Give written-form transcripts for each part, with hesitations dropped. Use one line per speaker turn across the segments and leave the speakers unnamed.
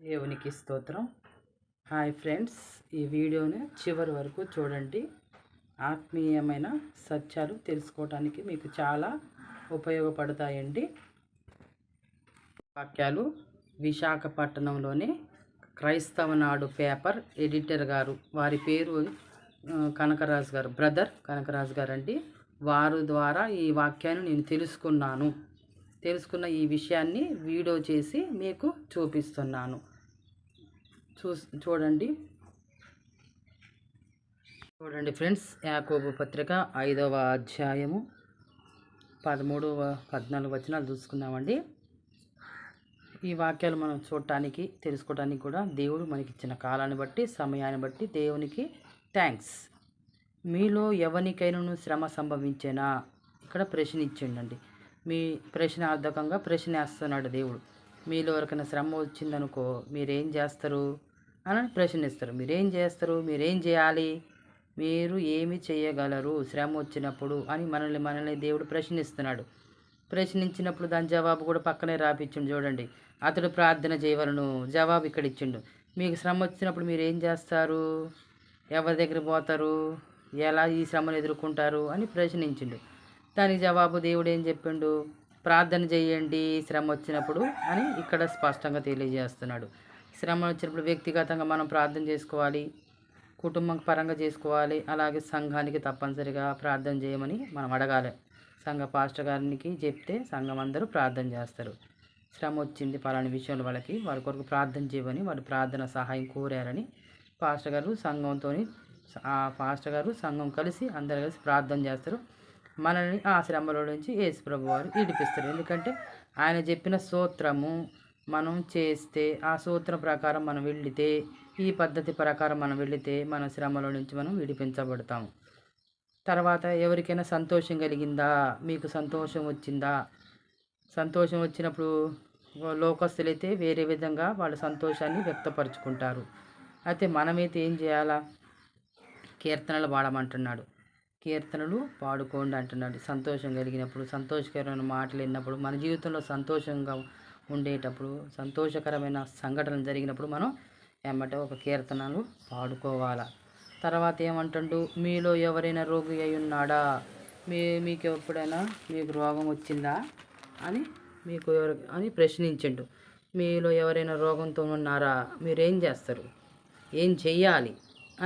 దేవునికి స్తోత్రం. Hi friends, ఈ వీడియోని చివరి వరకు చూడండి. ఆత్మీయమైన సత్యాలు తెలుసుకోవడానికి మీకు చాలా ఉపయోగపడతాయండి. వాక్యాలు విశాఖపట్నంలోని క్రైస్తవ నాడు పేపర్ ఎడిటర్ గారు, వారి పేరు కనకరాజు గారు, బ్రదర్ కనకరాజు గారు అండి. వారి ద్వారా ఈ వాక్యాన్ని నేను తెలుసుకున్న ఈ విషయాన్ని వీడియో చేసి మీకు చూపిస్తున్నాను. చూడండి ఫ్రెండ్స్, యాకోబు పత్రిక 5వ అధ్యాయము 13-14 వచనాలు చూసుకుందామండి. ఈ వాక్యాలు మనం చూడటానికి తెలుసుకోవడానికి కూడా దేవుడు మనకిచ్చిన కాలాన్ని బట్టి, సమయాన్ని బట్టి దేవునికి థ్యాంక్స్. మీలో ఎవరికైనా శ్రమ సంభవించేనా? ఇక్కడ ప్రశ్న ఇచ్చిండండి. మీ ప్రశ్నార్థకంగా ప్రశ్న వేస్తున్నాడు దేవుడు. మీలో ఎవరికైనా శ్రమ వచ్చిందనుకో మీరేం చేస్తారు అని ప్రశ్నిస్తారు. మీరేం చేయాలి? మీరు ఏమి చేయగలరు శ్రమ వచ్చినప్పుడు అని మనల్ని దేవుడు ప్రశ్నిస్తున్నాడు. ప్రశ్నించినప్పుడు దాని జవాబు కూడా పక్కనే రాపిచ్చిండు. చూడండి, అతడు ప్రార్థన చేయవలను. జవాబు ఇక్కడ ఇచ్చిండు. మీకు శ్రమ వచ్చినప్పుడు మీరు ఏం చేస్తారు? ఎవరి దగ్గర పోతారు? ఎలా ఈ శ్రమను ఎదుర్కొంటారు అని ప్రశ్నించిండు. దానికి జవాబు దేవుడు ఏం చెప్పిండు? ప్రార్థన చేయండి శ్రమ వచ్చినప్పుడు అని ఇక్కడ స్పష్టంగా తెలియజేస్తున్నాడు. శ్రమ వచ్చినప్పుడు వ్యక్తిగతంగా మనం ప్రార్థన చేసుకోవాలి, కుటుంబం పరంగా చేసుకోవాలి, అలాగే సంఘానికి తప్పనిసరిగా ప్రార్థన చేయమని మనం అడగాలి. సంఘ పాస్టర్ గారికి చెప్తే సంఘం అందరూ ప్రార్థన చేస్తారు. శ్రమ వచ్చింది పలాని విషయంలో వారి కొరకు ప్రార్థన చేయమని వారి ప్రార్థన సహాయం కోరారని పాస్టర్ గారు సంఘం కలిసి అందరూ కలిసి ప్రార్థన చేస్తారు. మనల్ని ఆ శ్రమలో నుంచి యేసు ప్రభు వారు విడిపిస్తారు. ఎందుకంటే ఆయన చెప్పిన సూత్రము మనం చేస్తే, ఆ సూత్రం ప్రకారం మనం వెళితే, ఈ పద్ధతి ప్రకారం మనం వెళితే మన శ్రమలో నుంచి మనం విడిపించబడతాం. తర్వాత ఎవరికైనా సంతోషం కలిగిందా? మీకు సంతోషం వచ్చిందా? సంతోషం వచ్చినప్పుడు లోకస్తులైతే వేరే విధంగా వాళ్ళ సంతోషాన్ని వ్యక్తపరుచుకుంటారు. అయితే మనమైతే ఏం చేయాలా? కీర్తనలు పాడమంటున్నాడు. కీర్తనలు పాడుకోండి అంటున్నాడు. సంతోషం కలిగినప్పుడు, సంతోషకరమైన మాటలు విన్నప్పుడు, మన జీవితంలో సంతోషంగా ఉండేటప్పుడు, సంతోషకరమైన సంఘటనలు జరిగినప్పుడు మనం ఏమంటే ఒక కీర్తనలు పాడుకోవాలా. తర్వాత ఏమంటాడు? మీలో ఎవరైనా రోగి అయి ఉన్నాడా? మీకు ఎప్పుడైనా మీకు రోగం వచ్చిందా అని ప్రశ్నించండు. మీలో ఎవరైనా రోగంతో ఉన్నారా? మీరేం చేస్తారు? ఏం చెయ్యాలి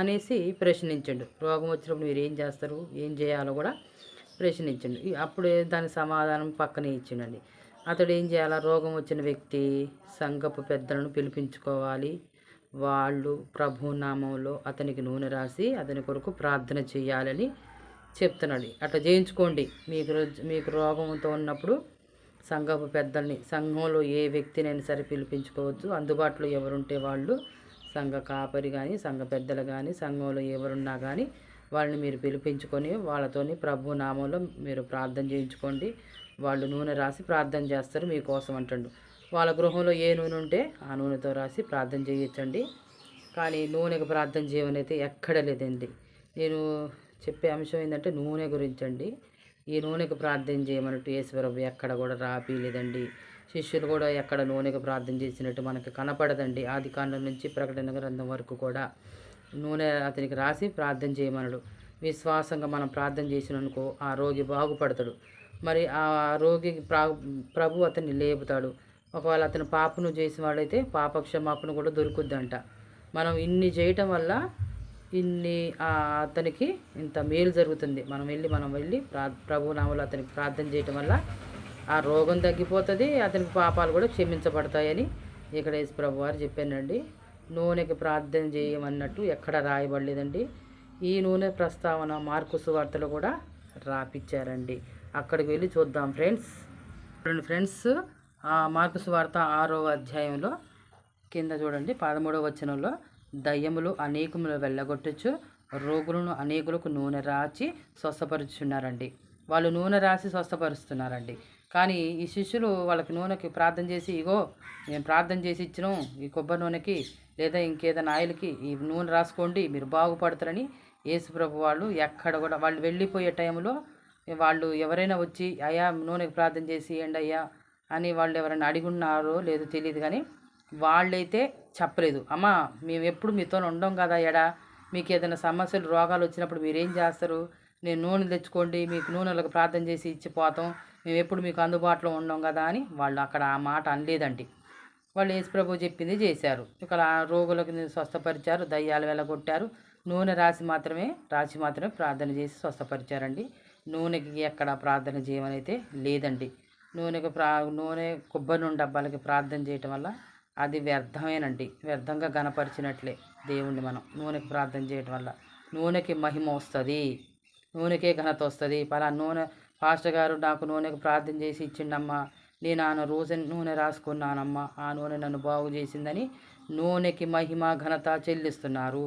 అనేసి ప్రశ్నించండు. రోగం వచ్చినప్పుడు మీరు ఏం చేస్తారు, ఏం చేయాలో కూడా ప్రశ్నించండు. అప్పుడు దాని సమాధానం పక్కనే ఇచ్చిండండి. అతడు ఏం చేయాలా? రోగం వచ్చిన వ్యక్తి సంఘపు పెద్దలను పిలిపించుకోవాలి. వాళ్ళు ప్రభునామంలో అతనికి నూనె రాసి అతని కొరకు ప్రార్థన చేయాలని చెప్తున్నాడు. అట్లా చేయించుకోండి. మీకు రోగంతో ఉన్నప్పుడు సంఘపు పెద్దల్ని, సంఘంలో ఏ వ్యక్తినైనా సరే పిలిపించుకోవచ్చు. అందుబాటులో ఎవరుంటే వాళ్ళు, సంఘ కాపరి కానీ, సంఘ పెద్దలు కానీ, సంఘంలో ఎవరున్నా కానీ వాళ్ళని మీరు పిలిపించుకొని వాళ్ళతోని ప్రభు నామంలో మీరు ప్రార్థన చేయించుకోండి. వాళ్ళు నూనె రాసి ప్రార్థన చేస్తారు మీకోసం అంటాడు. వాళ్ళ గృహంలో ఏ నూనె ఉంటే ఆ నూనెతో రాసి ప్రార్థన చేయొచ్చండి. కానీ నూనెకు ప్రార్థన చేయమనైతే ఎక్కడ లేదండి. నేను చెప్పే అంశం ఏంటంటే నూనె గురించి అండి. ఈ నూనెకు ప్రార్థన చేయమన్నట్టు యేసుప్రభు ఎక్కడ కూడా రాపిలేదండి. శిష్యులు కూడా ఎక్కడ నూనెకు ప్రార్థన చేసినట్టు మనకు కనపడదండి. ఆదికాండం నుంచి ప్రకటన గ్రంథం వరకు కూడా నూనె అతనికి రాసి ప్రార్థన చేయమనడు. విశ్వాసంగా మనం ప్రార్థన చేసిననుకో ఆ రోగి బాగుపడతాడు. మరి ఆ రోగికి ప్రభు అతన్ని లేపుతాడు. ఒకవేళ అతను పాపను చేసిన వాడైతే పాపక్షమాపణ కూడా దొరుకుద్దంట. మనం ఇన్ని చేయటం వల్ల అతనికి ఇంత మేలు జరుగుతుంది. మనం వెళ్ళి ప్రభు నామములో అతనికి ప్రార్థన చేయటం వల్ల ఆ రోగం తగ్గిపోతుంది, అతనికి పాపాలు కూడా క్షమించబడతాయని ఇక్కడ యేసు ప్రభు వారు చెప్పానండి. నూనెకి ప్రార్థన చేయమన్నట్టు ఎక్కడ రాయబడలేదండి. ఈ నూనె ప్రస్తావన మార్కు సువార్తలో కూడా రాపిచ్చారండి. అక్కడికి వెళ్ళి చూద్దాం ఫ్రెండ్స్. మార్కు సువార్త 6వ అధ్యాయంలో కింద చూడండి 13వ వచనంలో, దయ్యములు అనేకములు వెళ్ళగొట్టచ్చు, రోగులను అనేకులకు నూనె రాచి స్వస్థపరుచున్నారండి. వాళ్ళు నూనె రాసి స్వస్థపరుస్తున్నారండి. కానీ ఈ శిష్యులు వాళ్ళకి నూనెకి ప్రార్థన చేసి, ఇగో నేను ప్రార్థన చేసి ఇచ్చినాం, ఈ కొబ్బరి నూనెకి లేదా ఇంకేదైనా ఆయిల్కి ఈ నూనె రాసుకోండి మీరు బాగుపడతారని యేసుప్రభు వాళ్ళు ఎక్కడ కూడా, వాళ్ళు వెళ్ళిపోయే టైంలో వాళ్ళు ఎవరైనా వచ్చి అయ్యా నూనెకి ప్రార్థన చేసి ఇవ్వండి అయ్యా అని వాళ్ళు ఎవరైనా అడిగి ఉన్నారో లేదో తెలియదు. కానీ వాళ్ళైతే చెప్పలేదు, అమ్మ మేము ఎప్పుడు మీతో ఉండం కదా ఎడా, మీకు ఏదైనా సమస్యలు రోగాలు వచ్చినప్పుడు మీరేం చేస్తారు, నేను నూనె తెచ్చుకోండి మీకు నూనెలకు ప్రార్థన చేసి ఇచ్చిపోతాం, మేము ఎప్పుడు మీకు అందుబాటులో ఉండం కదా అని వాళ్ళు అక్కడ ఆ మాట అనలేదండి. వాళ్ళు యేసుప్రభు చెప్పింది చేశారు. ఇక్కడ రోగులకు స్వస్థపరిచారు, దయ్యాలు వెళ్ళగొట్టారు, నూనె రాసి మాత్రమే ప్రార్థన చేసి స్వస్థపరిచారండి. నూనెకి ఎక్కడ ప్రార్థన చేయమని అయితే లేదండి. నూనె కొబ్బరి నూనె డబ్బాలకి ప్రార్థన చేయటం వల్ల అది వ్యర్థమేనండి. వ్యర్థంగా గనపరిచినట్లే దేవుణ్ణి మనం నూనెకి ప్రార్థన చేయటం వల్ల. నూనెకి మహిమ వస్తుంది, నూనెకే ఘనత వస్తుంది. నూనె పాస్టర్ గారు నాకు నూనెకి ప్రార్థన చేసి ఇచ్చిండమ్మా, నేను ఆ రోజు నూనె రాసుకున్నానమ్మా, ఆ నూనె నన్ను బాగు చేసిందని నూనెకి మహిమ ఘనత చెల్లిస్తున్నారు.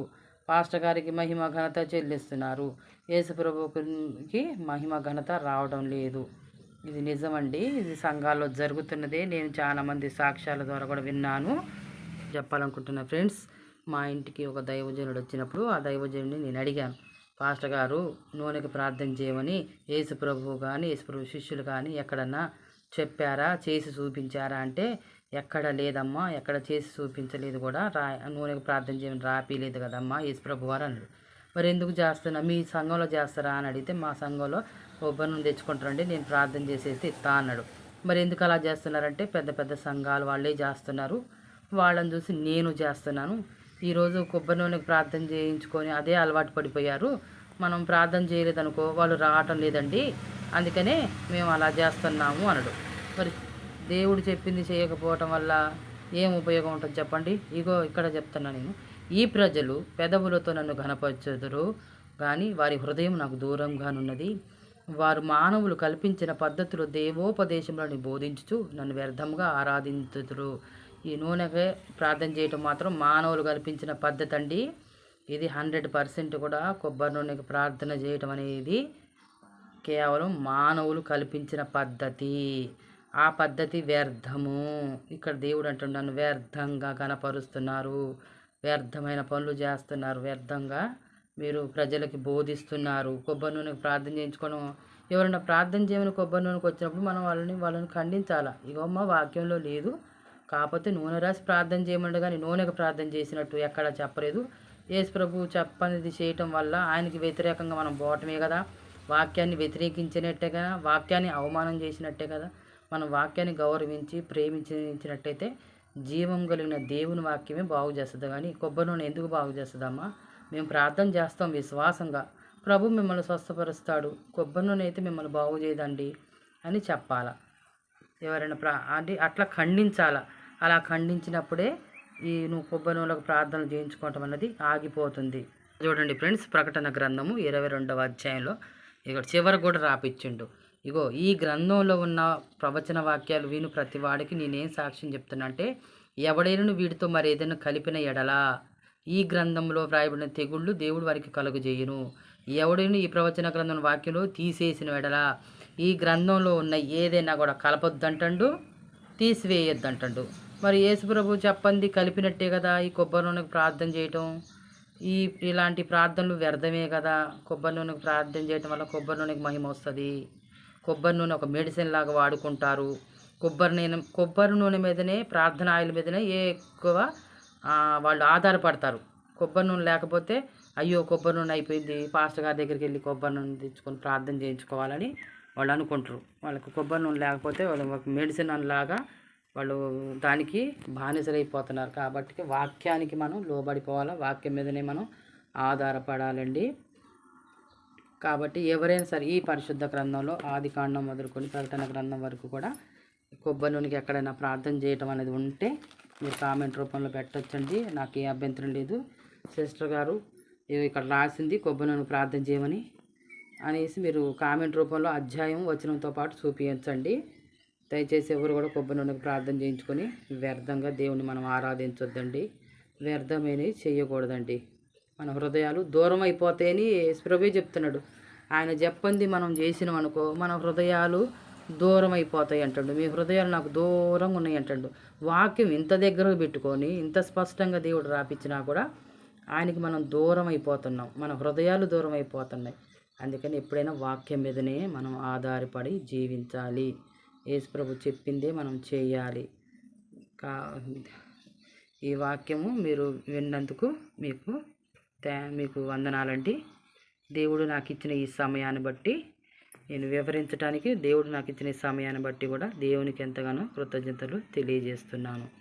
పాస్టర్ గారికి మహిమ ఘనత చెల్లిస్తున్నారు. యేసుప్రభుకి మహిమ ఘనత రావడం లేదు. ఇది నిజమండి, ఇది సంఘాల్లో జరుగుతున్నదే. నేను చాలామంది సాక్ష్యాల ద్వారా కూడా విన్నాను. చెప్పాలనుకుంటున్నా ఫ్రెండ్స్, మా ఇంటికి ఒక దైవజనుడు వచ్చినప్పుడు ఆ దైవజనుడిని నేను అడిగాను, పాస్టర్ గారు నూనెకి ప్రార్థన చేయమని యేసుప్రభువు కానీ యేసుప్రభు శిష్యులు కానీ ఎక్కడన్నా చెప్పారా, చేసి చూపించారా అంటే ఎక్కడ లేదమ్మా, ఎక్కడ చేసి చూపించలేదు కూడా, నూనెకి ప్రార్థన చేయమని రాపిలేదు కదమ్మా యేసుప్రభు వారు అన్నాడు. మరి ఎందుకు చేస్తున్నా, మీ సంఘంలో చేస్తారా అని అడిగితే మా సంఘంలో కొబ్బరి నూనె తెచ్చుకుంటారండి, నేను ప్రార్థన చేసేసి ఇస్తా అన్నాడు. మరి ఎందుకు అలా చేస్తున్నారంటే పెద్ద పెద్ద సంఘాలు వాళ్ళే చేస్తున్నారు, వాళ్ళని చూసి నేను చేస్తున్నాను. ఈరోజు కొబ్బరి నూనెకి ప్రార్థన చేయించుకొని అదే అలవాటు పడిపోయారు. మనం ప్రార్థన చేయలేదనుకో వాళ్ళు రావటం లేదండి, అందుకనే మేము అలా చేస్తున్నాము అనడు. మరి దేవుడు చెప్పింది చేయకపోవటం వల్ల ఏం ఉపయోగం ఉంటుంది చెప్పండి. ఇగో ఇక్కడ చెప్తున్నా నేను, ఈ ప్రజలు పెదవులతో నన్ను ఘనపరచుదురు కానీ వారి హృదయం నాకు దూరంగానున్నది. వారు మానవులు కల్పించిన పద్ధతులు దేవోపదేశములను బోధించుచు నన్ను వ్యర్థంగా ఆరాధించుదురు. ఈ నూనెకే ప్రార్థన చేయటం మాత్రం మానవులు కల్పించిన పద్ధతి అండి. ఇది 100% కూడా కొబ్బరి నూనెకి ప్రార్థన చేయటం అనేది కేవలం మానవులు కల్పించిన పద్ధతి. ఆ పద్ధతి వ్యర్థము. ఇక్కడ దేవుడు అంటున్నాను, వ్యర్థంగా కనపరుస్తున్నారు, వ్యర్థమైన పనులు చేస్తున్నారు, వ్యర్థంగా మీరు ప్రజలకి బోధిస్తున్నారు. కొబ్బరి నూనెకి ప్రార్థన చేయించుకోవడం, ఎవరైనా ప్రార్థన చేయమని కొబ్బరి నూనెకి వచ్చినప్పుడు మనం వాళ్ళని ఖండించాలా. ఇగోమ్మ వాక్యంలో లేదు, కాకపోతే నూనె రాసి ప్రార్థన చేయమంటే కానీ నూనెకి ప్రార్థన చేసినట్టు ఎక్కడ చెప్పలేదు. యేసు ప్రభు చెప్పనిది చేయటం వల్ల ఆయనకి వ్యతిరేకంగా మనం పోవటమే కదా, వాక్యాన్ని వ్యతిరేకించినట్టే కదా, వాక్యాన్ని అవమానం చేసినట్టే కదా. మనం వాక్యాన్ని గౌరవించి ప్రేమించినట్టయితే జీవం కలిగిన దేవుని వాక్యమే బాగు చేస్తుంది. కానీ కొబ్బరి నూనె ఎందుకు బాగు చేస్తుందమ్మా? మేము ప్రార్థన చేస్తాం విశ్వాసంగా, ప్రభు మిమ్మల్ని స్వస్థపరుస్తాడు, కొబ్బరి నూనె అయితే మిమ్మల్ని బాగు చేయదండి అని చెప్పాలా. ఎవరైనా అంటే అట్లా ఖండించాలా. అలా ఖండించినప్పుడే నువ్వు కొబ్బరి నూనెలకు ప్రార్థనలు చేయించుకోవటం అన్నది ఆగిపోతుంది. చూడండి ఫ్రెండ్స్, ప్రకటన గ్రంథము 22వ అధ్యాయంలో ఇక్కడ చివరి కూడా రాపిచ్చిండు. ఇగో ఈ గ్రంథంలో ఉన్న ప్రవచన వాక్యాలు విను ప్రతి వాడికి నేనేం సాక్ష్యం చెప్తున్నా అంటే, ఎవడైనా వీటితో మరి ఏదైనా కలిపిన ఎడలా ఈ గ్రంథంలో వ్రాయబడిన తెగుళ్ళు దేవుడు వారికి కలుగజేయును. ఎవడైనా ఈ ప్రవచన గ్రంథం వాక్యంలో తీసేసిన ఎడలా ఈ గ్రంథంలో ఉన్న ఏదైనా కూడా కలపొద్దంటండు, తీసివేయొద్దంటండు. మరి యేసుప్రభు చెప్పంది కలిపినట్టే కదా ఈ కొబ్బరి నూనెకు ప్రార్థన చేయటం. ఇలాంటి ప్రార్థనలు వ్యర్థమే కదా. కొబ్బరి నూనెకు ప్రార్థన చేయటం వల్ల కొబ్బరి నూనెకి మహిమ వస్తుంది. కొబ్బరి నూనె ఒక మెడిసిన్ లాగా వాడుకుంటారు. కొబ్బరి నూనె మీదనే, ప్రార్థన ఆయిల్ మీదనే ఎక్కువ వాళ్ళు ఆధారపడతారు. కొబ్బరి నూనె లేకపోతే అయ్యో కొబ్బరి నూనె అయిపోయింది, పాస్టర్ గారి దగ్గరికి వెళ్ళి కొబ్బరి నూనె తెచ్చుకొని ప్రార్థన చేయించుకోవాలని వాళ్ళు అనుకుంటారు. వాళ్ళకి కొబ్బరి నూనె లేకపోతే వాళ్ళు ఒక మెడిసిన్ లాగా వాళ్ళు దానికి బానిసలైపోతున్నారు. కాబట్టి వాక్యానికి మనం లోబడిపోవాలా, వాక్యం మీదనే మనం ఆధారపడాలండి. కాబట్టి ఎవరైనా సరే ఈ పరిశుద్ధ గ్రంథంలో ఆది కాండం మొదలుకొని ప్రకటన గ్రంథం వరకు కూడా కొబ్బరి నూనెకి ఎక్కడైనా ప్రార్థన చేయటం అనేది ఉంటే మీరు కామెంట్ రూపంలో పెట్టొచ్చండి, నాకు ఏ అభ్యంతరం లేదు. సిస్టర్ గారు ఇక్కడ రాసింది కొబ్బరి నూనె ప్రార్థన చేయమని అనేసి మీరు కామెంట్ రూపంలో అధ్యాయం వచనంతో పాటు చూపించండి. దయచేసి ఎవరు కూడా కొబ్బరి నూనెకి ప్రార్థన చేయించుకొని వ్యర్థంగా దేవుని మనం ఆరాధించొద్దండి, వ్యర్థమైనవి చేయకూడదండి. మన హృదయాలు దూరం అయిపోతాయని ప్రభువే చెప్తున్నాడు. ఆయన చెప్పంది మనం చేసినాం అనుకో మన హృదయాలు దూరం అయిపోతాయి అంటాడు. మీ హృదయాలు నాకు దూరంగా ఉన్నాయి అంటాడు. వాక్యం ఇంత దగ్గరకు పెట్టుకొని ఇంత స్పష్టంగా దేవుడు రాపించినా కూడా ఆయనకి మనం దూరం అయిపోతున్నాం, మన హృదయాలు దూరం అయిపోతున్నాయి. అందుకని ఎప్పుడైనా వాక్యం మీదనే మనం ఆధారపడి జీవించాలి. యేసు ప్రభు చెప్పిందే మనం చేయాలి. ఈ వాక్యము మీరు విన్నందుకు మీకు వందనాలండి. దేవుడు నాకు ఇచ్చిన ఈ సమయాన్ని బట్టి నేను వివరించడానికి, దేవుడు నాకు ఇచ్చిన ఈ సమయాన్ని బట్టి కూడా దేవునికి ఎంతగానో కృతజ్ఞతలు తెలియజేస్తున్నాను.